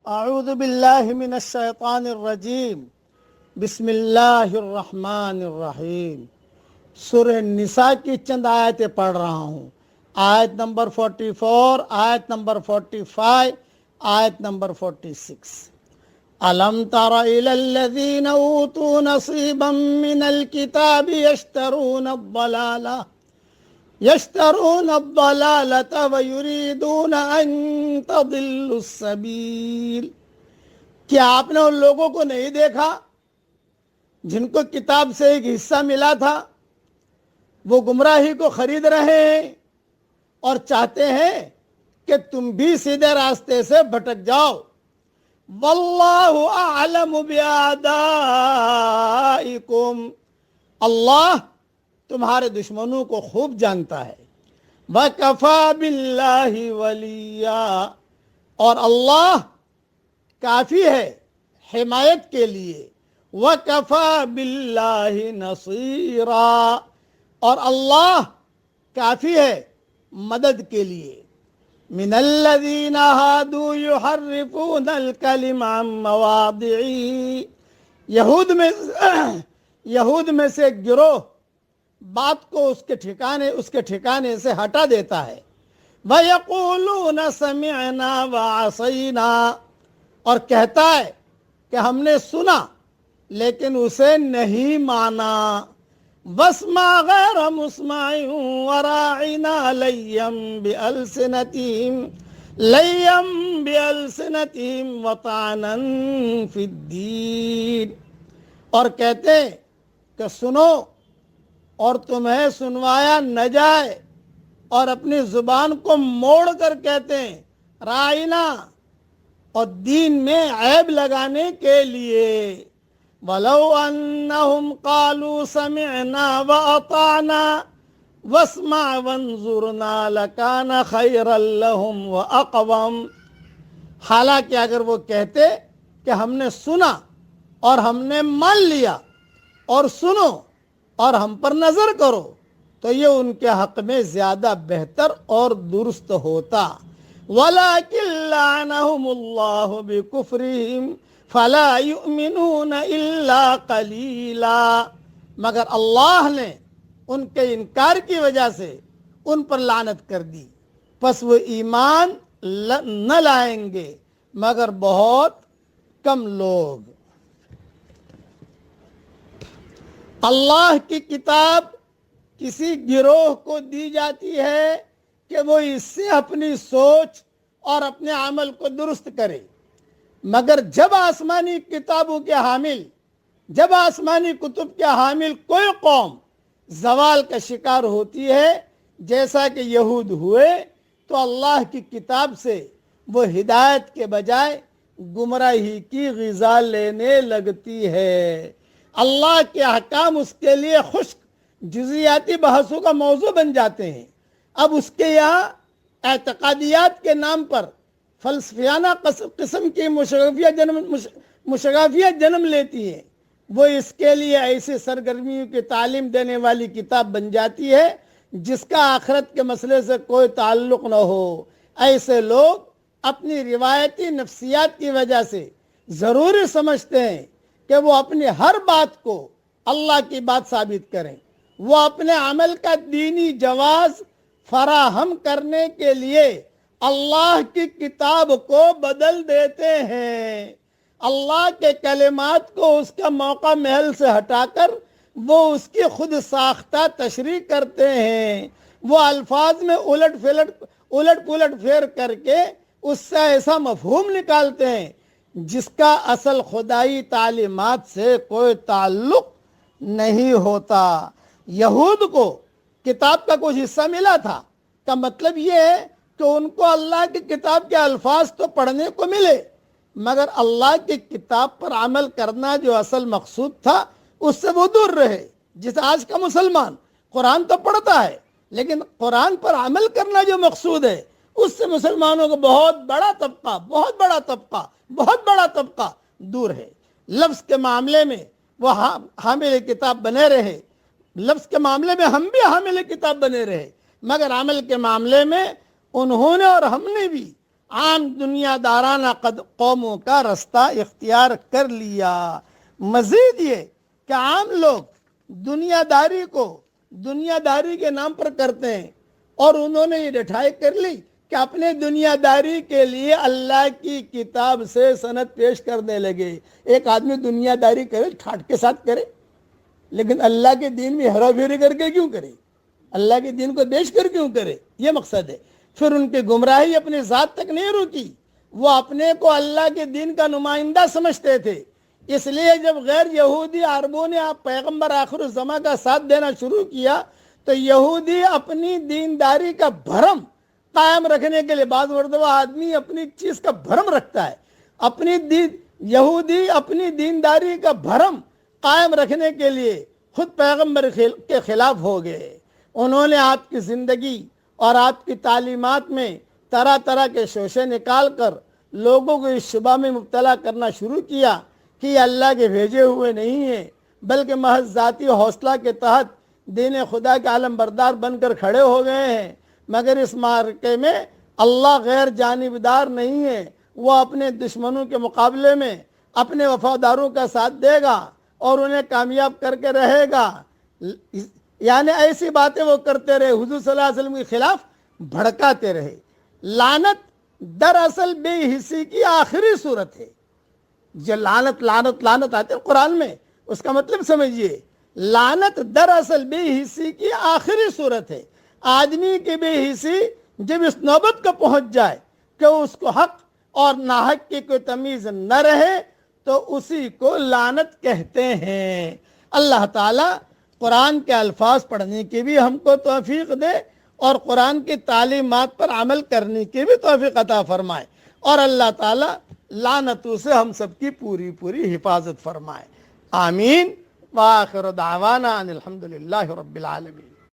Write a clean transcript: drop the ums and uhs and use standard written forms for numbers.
اعوذ باللہ من الشیطان الرجیم بسم اللہ الرحمن الرحیم۔ سورہ نساء کی چند آیتیں پڑھ رہا ہوں۔ آیت نمبر 44، آیت نمبر 45، آیت نمبر 46۔ الم تر الی الذین اوتوا نصیبا من الکتاب یشترون الضلالة ویریدون ان تضلوا السبیل۔ کیا آپ نے ان لوگوں کو نہیں دیکھا جن کو کتاب سے ایک حصہ ملا تھا؟ وہ گمراہی کو خرید رہے ہیں اور چاہتے ہیں کہ تم بھی سیدھے راستے سے بھٹک جاؤ۔ واللہ اعلم بِأَعْدَائِكُمْ، اللہ تمہارے دشمنوں کو خوب جانتا ہے۔ وَكَفَى بِاللَّهِ وَلِيًّا، اور اللہ کافی ہے حمایت کے لیے۔ وَكَفَى بِاللَّهِ نَصِيرًا، اور اللہ کافی ہے مدد کے لیے۔ من الذین ہادوا یحرفون الکلم عن مواضعہ، یہود میں سے ایک گروہ بات کو اس کے ٹھکانے سے ہٹا دیتا ہے۔ وَيَقُولُونَ سَمِعْنَا وَعَصَيْنَا، اور کہتا ہے کہ ہم نے سنا لیکن اسے نہیں مانا۔ وَاسْمَعْ غَيْرَ مُسْمَعٍ وَرَاعِنَا لَيًّا بِأَلْسِنَتِهِمْ وَطَعْنًا فِي الدِّينِ، اور کہتے ہیں کہ سنو اور تمہیں سنوایا نہ جائے، اور اپنی زبان کو موڑ کر کہتے ہیں رائنا، اور دین میں عیب لگانے کے لیے۔ وَلَوْ أَنَّهُمْ قَالُوا سَمِعْنَا وَأَطَعْنَا وَاسْمَعْ وَانظُرْنَا لَكَانَ خَيْرًا لَهُمْ وَأَقْوَمَ، حالانکہ اگر وہ کہتے کہ ہم نے سنا اور ہم نے مان لیا، اور سنو اور ہم پر نظر کرو، تو یہ ان کے حق میں زیادہ بہتر اور درست ہوتا۔ وَلَكِنْ لَعَنَهُمُ اللَّهُ بِكُفْرِهِمْ فَلَا يُؤْمِنُونَ إِلَّا قَلِيلًا، مگر اللہ نے ان کے انکار کی وجہ سے ان پر لعنت کر دی، پس وہ ایمان نہ لائیں گے مگر بہت کم لوگ۔ اللہ کی کتاب کسی گروہ کو دی جاتی ہے کہ وہ اس سے اپنی سوچ اور اپنے عمل کو درست کرے، مگر جب آسمانی کتابوں کے حامل، جب آسمانی کتب کے حامل کوئی قوم زوال کا شکار ہوتی ہے جیسا کہ یہود ہوئے، تو اللہ کی کتاب سے وہ ہدایت کے بجائے گمراہی کی غذا لینے لگتی ہے۔ اللہ کے احکام اس کے لیے خشک جزیاتی بحثوں کا موضوع بن جاتے ہیں۔ اب اس کے یہاں اعتقادیات کے نام پر فلسفیانہ قسم کی مشغافیت جنم لیتی ہے۔ وہ اس کے لیے ایسی سرگرمیوں کی تعلیم دینے والی کتاب بن جاتی ہے جس کا آخرت کے مسئلے سے کوئی تعلق نہ ہو۔ ایسے لوگ اپنی روایتی نفسیات کی وجہ سے ضروری سمجھتے ہیں کہ وہ اپنی ہر بات کو اللہ کی بات ثابت کریں۔ وہ اپنے عمل کا دینی جواز فراہم کرنے کے لیے اللہ کی کتاب کو بدل دیتے ہیں۔ اللہ کے کلمات کو اس کا موقع محل سے ہٹا کر وہ اس کی خود ساختہ تشریح کرتے ہیں۔ وہ الفاظ میں الٹ پلٹ پھیر کر کے اس سے ایسا مفہوم نکالتے ہیں جس کا اصل خدائی تعلیمات سے کوئی تعلق نہیں ہوتا۔ یہود کو کتاب کا کچھ حصہ ملا تھا کا مطلب یہ ہے کہ ان کو اللہ کی کتاب کے الفاظ تو پڑھنے کو ملے، مگر اللہ کی کتاب پر عمل کرنا جو اصل مقصود تھا اس سے وہ دور رہے۔ جس آج کا مسلمان قرآن تو پڑھتا ہے لیکن قرآن پر عمل کرنا جو مقصود ہے اس سے مسلمانوں کو بہت بڑا طبقہ دور ہے۔ لفظ کے معاملے میں وہ حامل کتاب بنے رہے، لفظ کے معاملے میں ہم بھی حامل کتاب بنے رہے، مگر عمل کے معاملے میں انہوں نے اور ہم نے بھی عام دنیا دارانہ قوموں کا راستہ اختیار کر لیا۔ مزید یہ کہ عام لوگ دنیا داری کو دنیا داری کے نام پر کرتے ہیں، اور انہوں نے یہ ڈٹھائی کر لی کہ اپنے دنیا داری کے لیے اللہ کی کتاب سے سند پیش کرنے لگے۔ ایک آدمی دنیا داری کرے ٹھاٹ کے ساتھ کرے، لیکن اللہ کے دین میں ہرا پھیری کر کے کیوں کرے؟ اللہ کے دین کو بیچ کر کیوں کرے؟ یہ مقصد ہے۔ پھر ان کی گمراہی اپنی ذات تک نہیں رکی، وہ اپنے کو اللہ کے دین کا نمائندہ سمجھتے تھے۔ اس لیے جب غیر یہودی عربوں نے آپ پیغمبر آخر الزمان کا ساتھ دینا شروع کیا تو یہودی اپنی دینداری کا بھرم قائم رکھنے کے لیے، بعض مرتبہ آدمی اپنی چیز کا بھرم رکھتا ہے، یہودی اپنی دینداری کا بھرم قائم رکھنے کے لیے خود پیغمبر کے خلاف ہو گئے۔ انہوں نے آپ کی زندگی اور آپ کی تعلیمات میں طرح طرح کے شوشے نکال کر لوگوں کو اس شبہ میں مبتلا کرنا شروع کیا کہ یہ اللہ کے بھیجے ہوئے نہیں ہیں، بلکہ محض ذاتی حوصلہ کے تحت دین خدا کے عالم بردار بن کر کھڑے ہو گئے ہیں۔ مگر اس معرکے میں اللہ غیر جانبدار نہیں ہے، وہ اپنے دشمنوں کے مقابلے میں اپنے وفاداروں کا ساتھ دے گا اور انہیں کامیاب کر کے رہے گا۔ یعنی ایسی باتیں وہ کرتے رہے، حضور صلی اللہ علیہ وسلم کے خلاف بھڑکاتے رہے۔ لعنت دراصل بے حسی کی آخری صورت ہے۔ جو لعنت لعنت لعنت آتے قرآن میں، اس کا مطلب سمجھیے، لعنت دراصل بے حسی کی آخری صورت ہے۔ آدمی کی بے حسی جب اس نوبت کو پہنچ جائے کہ اس کو حق اور ناحق کی کوئی تمیز نہ رہے تو اسی کو لعنت کہتے ہیں۔ اللہ تعالیٰ قرآن کے الفاظ پڑھنے کی بھی ہم کو توفیق دے اور قرآن کی تعلیمات پر عمل کرنے کی بھی توفیق عطا فرمائے، اور اللہ تعالیٰ لعنتوں سے ہم سب کی پوری پوری حفاظت فرمائے۔ آمین۔ وآخر دعوانا ان الحمدللہ رب العالمین۔